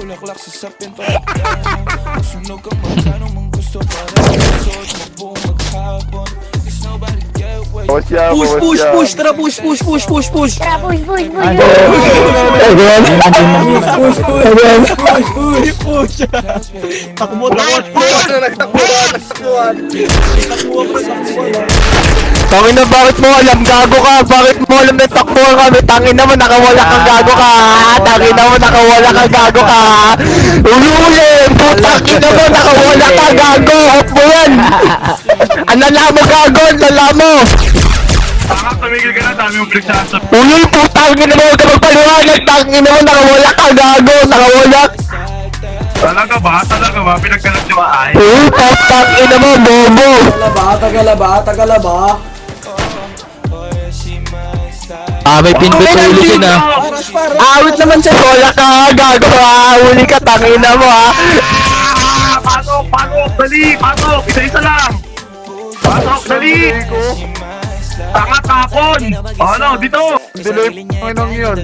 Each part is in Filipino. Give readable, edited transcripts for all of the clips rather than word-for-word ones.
bulaklak sa sapin para masunog ang magkano mong gusto para suot mo buong maghapon. Cause nobody get what you Push, tara push. Tara, push. Takbo. Tangin na, bakit mo alam gago ka? Bakit mo alam na takbo kami? Tangin na mo, nakawala kang gago ka. Tangin na mo, nakawala kang gago ka. Ululin! Putang ina mo, nakawala kang gago. Off mo yan. Anala mo gago, anala mo. Tumigil ka na, dami yung pagsasabi. Ulul, putang ina mo, huwag ka magpaliwanag. Tangin na mo, nakawala kang gago. Nakawala. Talaga ba? Pinagkalat nyo ay. Putang ina mo, bobo. Tagalaba. May pindot ulit yun Awit naman siya, wala ka, gago ha. Uli ka, tangina mo ha. Pasok! Dali! Pasok! Isa-isa lang! Pasok! Dali! Tanga tapon! Ano? Dito! Delay, Panginoon yun.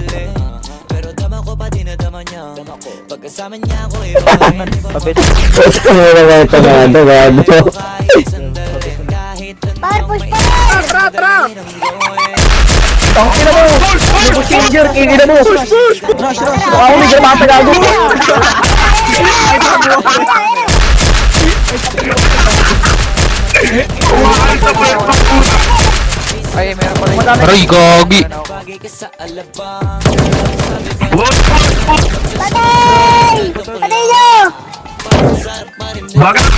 Pero dama ko pa dinadama niya. Pagkasama niya ako Par, push. Ang ina mo! Lugo changer, ina mo! Ako may gramata gago! Ay, meron pa rin. Aray, gogi! bagay ka sa alabang. Patay nyo! Bagat!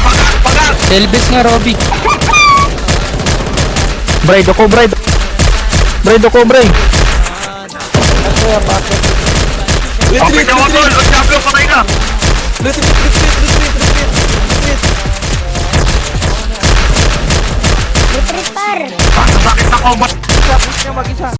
Elvis nga, Robby! Bride ako, bride! Bride ako, bride! Okay ka mo tol! Ang champion, patay ka! Retreat, par. Sakit ako! Push niya mag-isa.